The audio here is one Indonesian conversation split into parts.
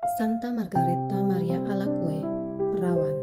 Santa Margareta Maria Alacoque, perawan.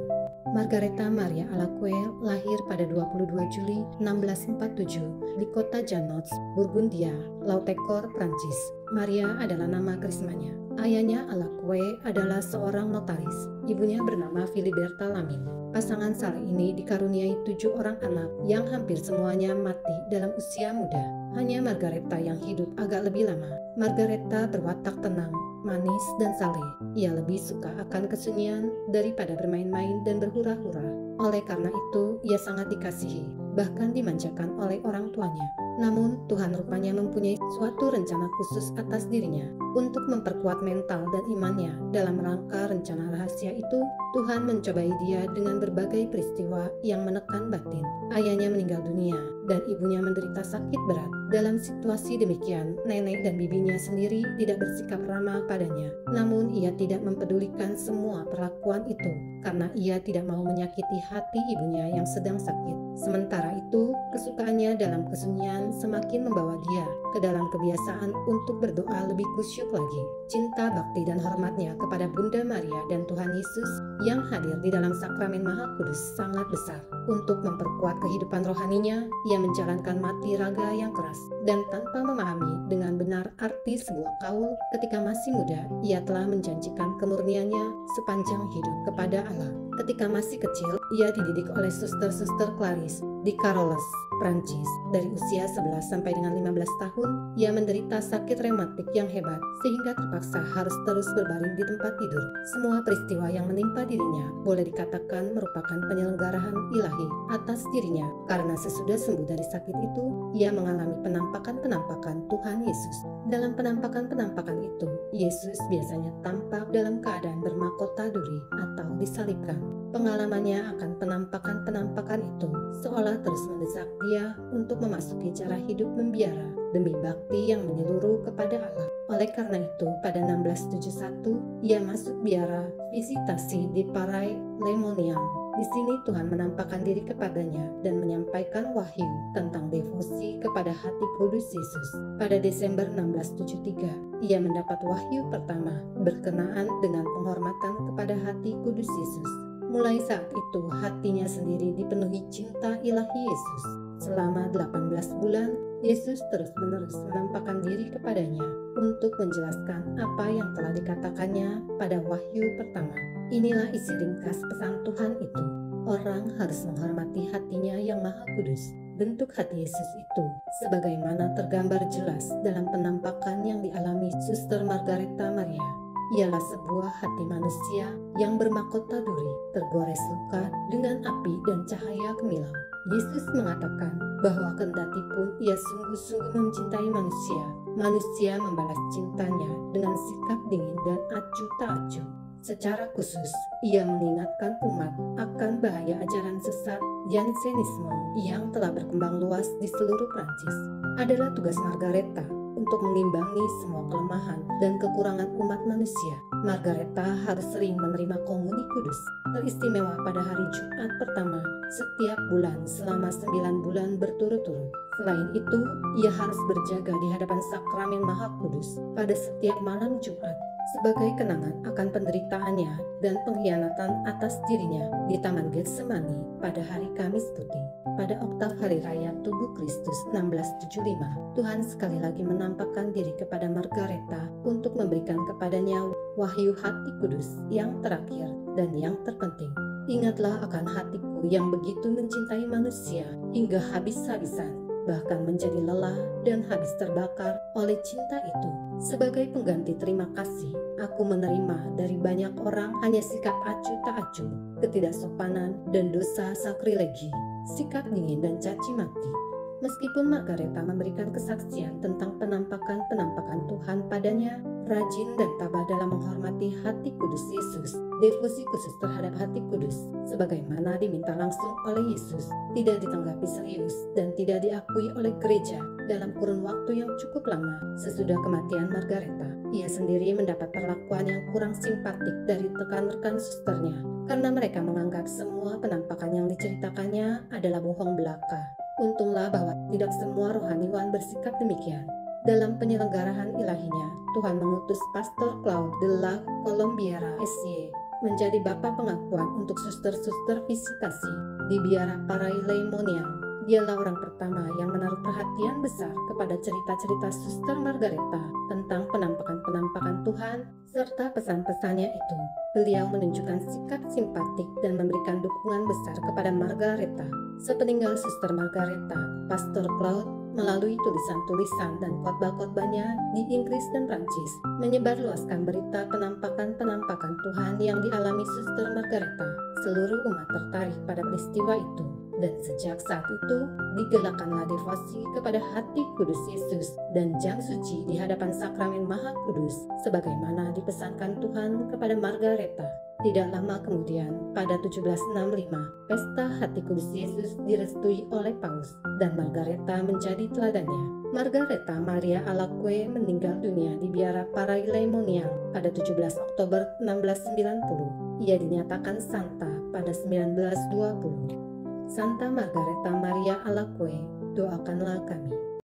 Margareta Maria Alacoque lahir pada 22 Juli 1647 di kota Janots, Burgundia, Lautecourt, Prancis. Maria adalah nama karismanya. Ayahnya Alacoque adalah seorang notaris. Ibunya bernama Filiberta Lamin. Pasangan saleh ini dikaruniai 7 orang anak yang hampir semuanya mati dalam usia muda. Hanya Margareta yang hidup agak lebih lama. Margareta berwatak tenang, manis, dan saleh. Ia lebih suka akan kesunyian daripada bermain-main dan berhura-hura. Oleh karena itu, ia sangat dikasihi, bahkan dimanjakan oleh orang tuanya. Namun, Tuhan rupanya mempunyai suatu rencana khusus atas dirinya. Untuk memperkuat mental dan imannya dalam rangka rencana rahasia itu, Tuhan mencobai dia dengan berbagai peristiwa yang menekan batin. Ayahnya meninggal dunia dan ibunya menderita sakit berat. Dalam situasi demikian, nenek dan bibinya sendiri tidak bersikap ramah padanya. Namun ia tidak mempedulikan semua perlakuan itu karena ia tidak mau menyakiti hati ibunya yang sedang sakit. Sementara itu, kesukaannya dalam kesunyian semakin membawa dia ke dalam kebiasaan untuk berdoa lebih kusyuk lagi. Cinta, bakti, dan hormatnya kepada Bunda Maria dan Tuhan Yesus yang hadir di dalam sakramen Maha Kudus sangat besar. Untuk memperkuat kehidupan rohaninya, ia menjalankan mati raga yang keras. Dan tanpa memahami dengan benar arti sebuah kaul, ketika masih muda, ia telah menjanjikan kemurniannya sepanjang hidup kepada Allah. Ketika masih kecil, ia dididik oleh suster-suster Claris di Carolles, Prancis. Dari usia 11 sampai dengan 15 tahun, ia menderita sakit rematik yang hebat sehingga terpaksa harus terus berbaring di tempat tidur. Semua peristiwa yang menimpa dirinya boleh dikatakan merupakan penyelenggaraan ilahi atas dirinya, karena sesudah sembuh dari sakit itu, ia mengalami penampakan-penampakan Tuhan Yesus. Dalam penampakan-penampakan itu, Yesus biasanya tampak dalam keadaan bermahkota duri atau disalibkan. Pengalamannya akan penampakan-penampakan itu seolah terus mendesak dia untuk memasuki cara hidup membiara demi bakti yang menyeluruh kepada Allah. Oleh karena itu, pada 1671, ia masuk biara visitasi di Paray Lemonian. Di sini Tuhan menampakkan diri kepadanya dan menyampaikan wahyu tentang devosi kepada hati kudus Yesus. Pada Desember 1673, ia mendapat wahyu pertama berkenaan dengan penghormatan kepada hati kudus Yesus. Mulai saat itu, hatinya sendiri dipenuhi cinta ilahi Yesus. Selama 18 bulan, Yesus terus-menerus menampakkan diri kepadanya untuk menjelaskan apa yang telah dikatakannya pada wahyu pertama. Inilah isi ringkas pesan Tuhan itu. Orang harus menghormati hatinya yang maha kudus. Bentuk hati Yesus itu sebagaimana tergambar jelas dalam penampakan yang dialami Suster Margareta Maria. Ialah sebuah hati manusia yang bermahkota duri, tergores luka dengan api dan cahaya gemilang. Yesus mengatakan bahwa kendati pun ia sungguh-sungguh mencintai manusia, manusia membalas cintanya dengan sikap dingin dan acuh tak acuh. Secara khusus, ia mengingatkan umat akan bahaya ajaran sesat Jansenisme yang telah berkembang luas di seluruh Prancis. Adalah tugas Margareta untuk mengimbangi semua kelemahan dan kekurangan umat manusia. Margareta harus sering menerima komuni kudus, teristimewa pada hari Jumat pertama setiap bulan selama 9 bulan berturut-turut. Selain itu, ia harus berjaga di hadapan sakramen Maha Kudus pada setiap malam Jumat sebagai kenangan akan penderitaannya dan pengkhianatan atas dirinya di Taman Getsemani pada hari Kamis Putih. Pada oktav Hari Raya Tubuh Kristus 1675, Tuhan sekali lagi menampakkan diri kepada Margareta untuk memberikan kepadanya wahyu hati kudus yang terakhir dan yang terpenting. Ingatlah akan hatiku yang begitu mencintai manusia hingga habis-habisan, bahkan menjadi lelah dan habis terbakar oleh cinta itu. Sebagai pengganti terima kasih, aku menerima dari banyak orang hanya sikap acuh tak acuh, ketidaksopanan, dan dosa sakrilegi, sikap dingin dan caci maki. Meskipun Margareta memberikan kesaksian tentang penampakan-penampakan Tuhan padanya, rajin dan tabah dalam menghormati hati kudus Yesus, devosi khusus terhadap hati kudus, sebagaimana diminta langsung oleh Yesus, tidak ditanggapi serius dan tidak diakui oleh gereja dalam kurun waktu yang cukup lama sesudah kematian Margareta. Ia sendiri mendapat perlakuan yang kurang simpatik dari rekan-rekan susternya, karena mereka menganggap semua penampakan yang diceritakannya adalah bohong belaka. Untunglah bahwa tidak semua rohaniwan bersikap demikian. Dalam penyelenggaraan ilahinya, Tuhan mengutus Pastor Claude de la Colombiera SY menjadi Bapak Pengakuan untuk suster-suster visitasi di Biara Parailemonial. Dialah orang pertama yang menaruh perhatian besar kepada cerita-cerita Suster Margareta tentang penampakan-penampakan Tuhan serta pesan-pesannya itu. Beliau menunjukkan sikap simpatik dan memberikan dukungan besar kepada Margareta. Sepeninggal Suster Margareta, Pastor Claude melalui tulisan-tulisan dan khotbah-khotbahnya di Inggris dan Prancis menyebarluaskan berita penampakan-penampakan Tuhan yang dialami Suster Margareta. Seluruh umat tertarik pada peristiwa itu. Dan sejak saat itu, digelarkanlah devosi kepada hati kudus Yesus dan jam suci di hadapan sakramen Maha Kudus, sebagaimana dipesankan Tuhan kepada Margareta. Tidak lama kemudian, pada 1765, pesta hati kudus Yesus direstui oleh Paus, dan Margareta menjadi teladannya. Margareta Maria Alacoque meninggal dunia di Biara Parailemonial pada 17 Oktober 1690. Ia dinyatakan santa pada 1920. Santa Margareta Maria Alacoque, doakanlah kami.